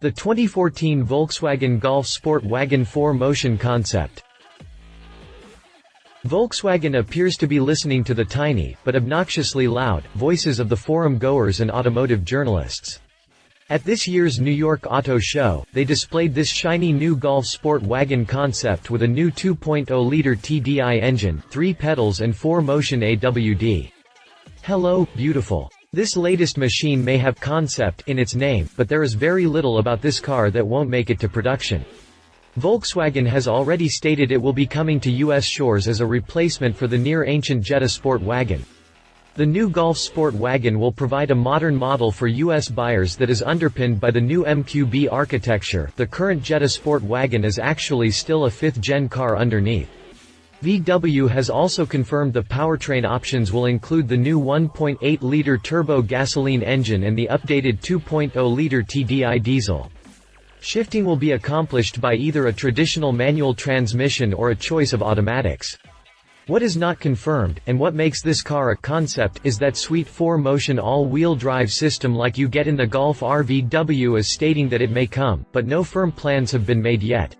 The 2014 Volkswagen Golf SportWagen 4Motion Concept. Volkswagen appears to be listening to the tiny, but obnoxiously loud, voices of the forum goers and automotive journalists. At this year's New York Auto Show, they displayed this shiny new Golf SportWagen concept with a new 2.0-liter TDI engine, 3 pedals and 4Motion AWD. Hello, beautiful. This latest machine may have concept in its name, but there is very little about this car that won't make it to production. Volkswagen has already stated it will be coming to US shores as a replacement for the near-ancient Jetta SportWagen. The new Golf SportWagen will provide a modern model for US buyers that is underpinned by the new MQB architecture. The current Jetta SportWagen is actually still a 5th-gen car underneath. VW has also confirmed the powertrain options will include the new 1.8-liter turbo gasoline engine and the updated 2.0-liter TDI diesel. Shifting will be accomplished by either a traditional manual transmission or a choice of automatics. What is not confirmed, and what makes this car a concept, is that sweet 4Motion all-wheel drive system like you get in the Golf R. VW is stating that it may come, but no firm plans have been made yet.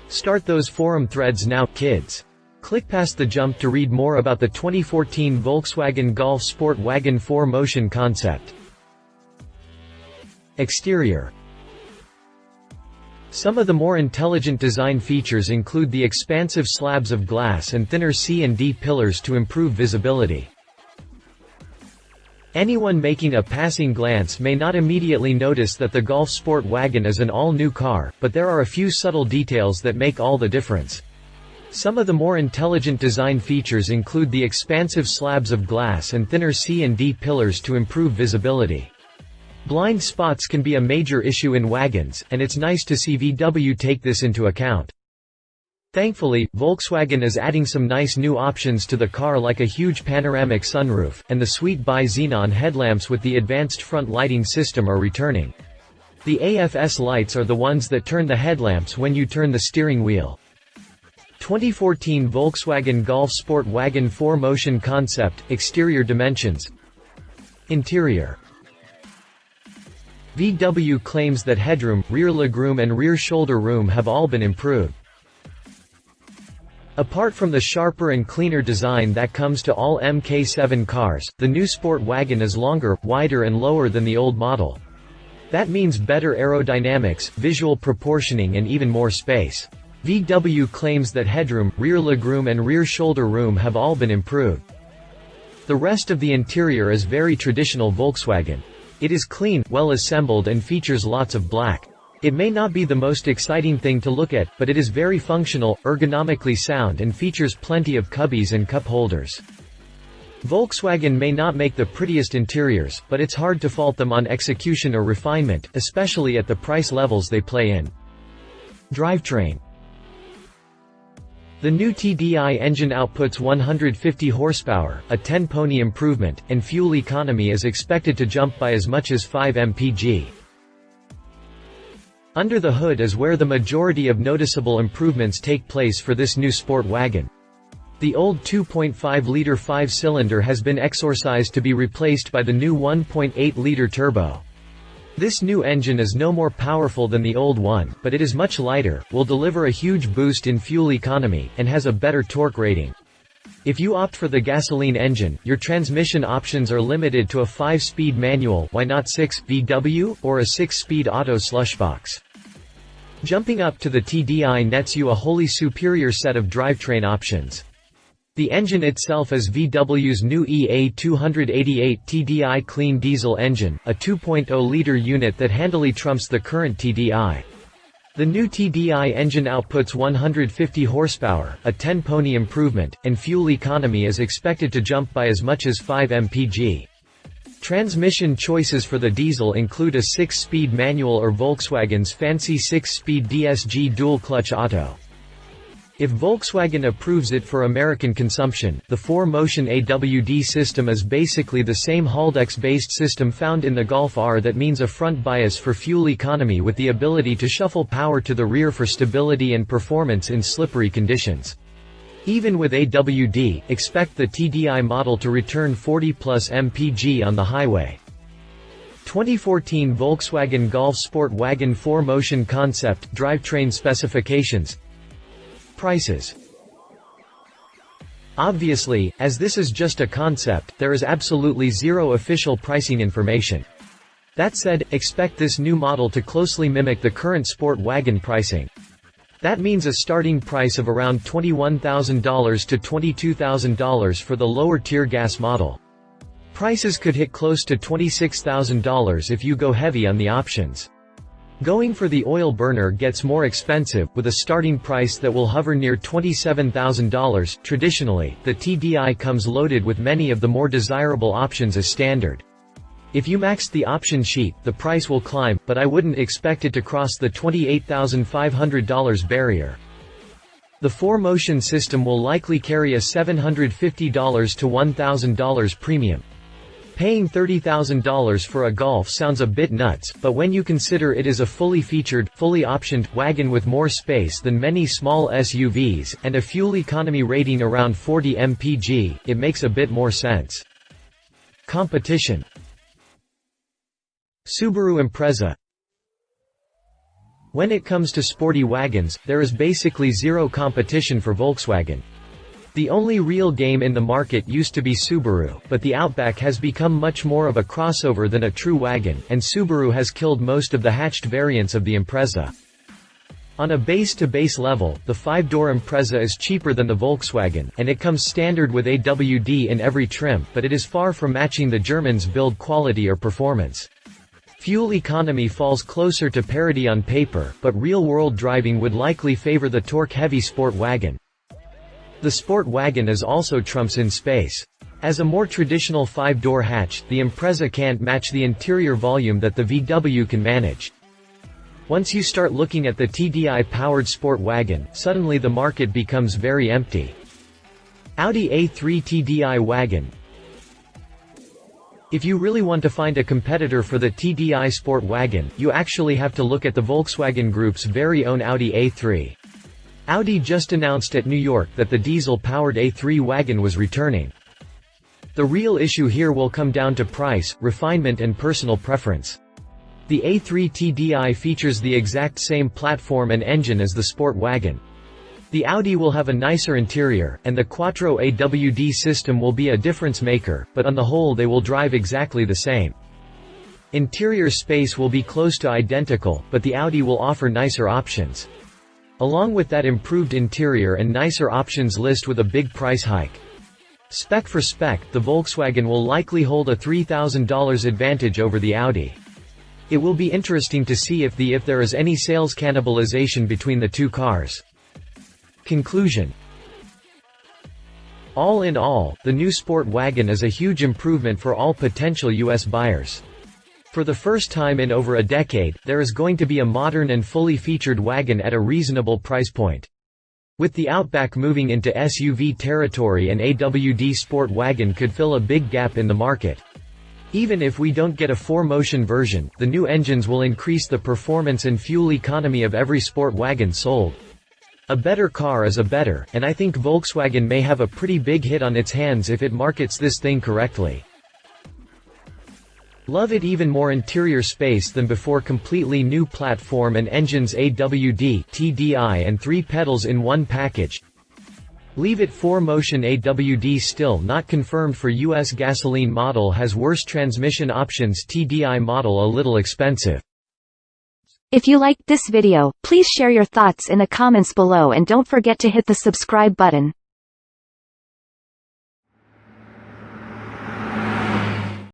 Start those forum threads now, kids. Click past the jump to read more about the 2014 Volkswagen Golf SportWagen 4Motion concept. Exterior. Some of the more intelligent design features include the expansive slabs of glass and thinner C and D pillars to improve visibility. Anyone making a passing glance may not immediately notice that the Golf SportWagen is an all-new car, but there are a few subtle details that make all the difference. Some of the more intelligent design features include the expansive slabs of glass and thinner C and D pillars to improve visibility. Blind spots can be a major issue in wagons, and it's nice to see VW take this into account. Thankfully, Volkswagen is adding some nice new options to the car like a huge panoramic sunroof, and the sweet bi-xenon headlamps with the advanced front lighting system are returning. The AFS lights are the ones that turn the headlamps when you turn the steering wheel. 2014 Volkswagen Golf SportWagen 4Motion Concept. Exterior dimensions. Interior. VW claims that headroom, rear legroom and rear shoulder room have all been improved. Apart from the sharper and cleaner design that comes to all MK7 cars, the new SportWagen is longer, wider and lower than the old model. That means better aerodynamics, visual proportioning and even more space. VW claims that headroom, rear legroom and rear shoulder room have all been improved. The rest of the interior is very traditional Volkswagen. It is clean, well assembled and features lots of black. It may not be the most exciting thing to look at, but it is very functional, ergonomically sound and features plenty of cubbies and cup holders. Volkswagen may not make the prettiest interiors, but it's hard to fault them on execution or refinement, especially at the price levels they play in. Drivetrain. The new TDI engine outputs 150 horsepower, a 10-pony improvement, and fuel economy is expected to jump by as much as 5 mpg. Under the hood is where the majority of noticeable improvements take place for this new SportWagen. The old 2.5-liter 5-cylinder has been exorcised to be replaced by the new 1.8-liter turbo. This new engine is no more powerful than the old one, but it is much lighter, will deliver a huge boost in fuel economy, and has a better torque rating. If you opt for the gasoline engine, your transmission options are limited to a 5-speed manual, why not 6 VW, or a 6-speed auto slushbox. Jumping up to the TDI nets you a wholly superior set of drivetrain options. The engine itself is VW's new EA288 TDI clean diesel engine, a 2.0-liter unit that handily trumps the current TDI. The new TDI engine outputs 150 horsepower, a 10-pony improvement, and fuel economy is expected to jump by as much as 5 mpg. Transmission choices for the diesel include a 6-speed manual or Volkswagen's fancy 6-speed DSG dual-clutch auto. If Volkswagen approves it for American consumption, the 4Motion AWD system is basically the same Haldex-based system found in the Golf R. That means a front bias for fuel economy with the ability to shuffle power to the rear for stability and performance in slippery conditions. Even with AWD, expect the TDI model to return 40+ mpg on the highway. 2014 Volkswagen Golf SportWagen 4Motion Concept drivetrain specifications. Prices. Obviously, as this is just a concept, there is absolutely zero official pricing information. That said, expect this new model to closely mimic the current sport wagon pricing. That means a starting price of around $21,000 to $22,000 for the lower-tier gas model. Prices could hit close to $26,000 if you go heavy on the options. Going for the oil burner gets more expensive, with a starting price that will hover near $27,000. Traditionally, the TDI comes loaded with many of the more desirable options as standard. If you maxed the option sheet, the price will climb, but I wouldn't expect it to cross the $28,500 barrier. The 4Motion system will likely carry a $750 to $1,000 premium. Paying $30,000 for a Golf sounds a bit nuts, but when you consider it is a fully featured, fully optioned wagon with more space than many small SUVs, and a fuel economy rating around 40 mpg, it makes a bit more sense. Competition. Subaru Impreza. When it comes to sporty wagons, there is basically zero competition for Volkswagen. The only real game in the market used to be Subaru, but the Outback has become much more of a crossover than a true wagon, and Subaru has killed most of the hatched variants of the Impreza. On a base-to-base level, the 5-door Impreza is cheaper than the Volkswagen, and it comes standard with AWD in every trim, but it is far from matching the Germans' build quality or performance. Fuel economy falls closer to parity on paper, but real-world driving would likely favor the torque-heavy sport wagon. The sport wagon is also trumps in space. As a more traditional 5-door hatch, the Impreza can't match the interior volume that the VW can manage. Once you start looking at the TDI-powered sport wagon, suddenly the market becomes very empty. Audi A3 TDI wagon. If you really want to find a competitor for the TDI sport wagon, you actually have to look at the Volkswagen Group's very own Audi A3. Audi just announced at New York that the diesel-powered A3 wagon was returning. The real issue here will come down to price, refinement and personal preference. The A3 TDI features the exact same platform and engine as the sport wagon. The Audi will have a nicer interior, and the Quattro AWD system will be a difference maker, but on the whole they will drive exactly the same. Interior space will be close to identical, but the Audi will offer nicer options. Along with that improved interior and nicer options list with a big price hike. Spec for spec, the Volkswagen will likely hold a $3,000 advantage over the Audi. It will be interesting to see if there is any sales cannibalization between the two cars. Conclusion. All in all, the new sport wagon is a huge improvement for all potential US buyers. For the first time in over a decade, there is going to be a modern and fully featured wagon at a reasonable price point. With the Outback moving into SUV territory, and AWD sport wagon could fill a big gap in the market. Even if we don't get a 4Motion version, the new engines will increase the performance and fuel economy of every sport wagon sold. A better car is a better, and I think Volkswagen may have a pretty big hit on its hands if it markets this thing correctly. Love it even more interior space than before, completely new platform and engines, AWD, TDI and 3 pedals in one package. Leave it 4Motion AWD still not confirmed for US gasoline model has worse transmission options, TDI model a little expensive. If you liked this video, please share your thoughts in the comments below and don't forget to hit the subscribe button.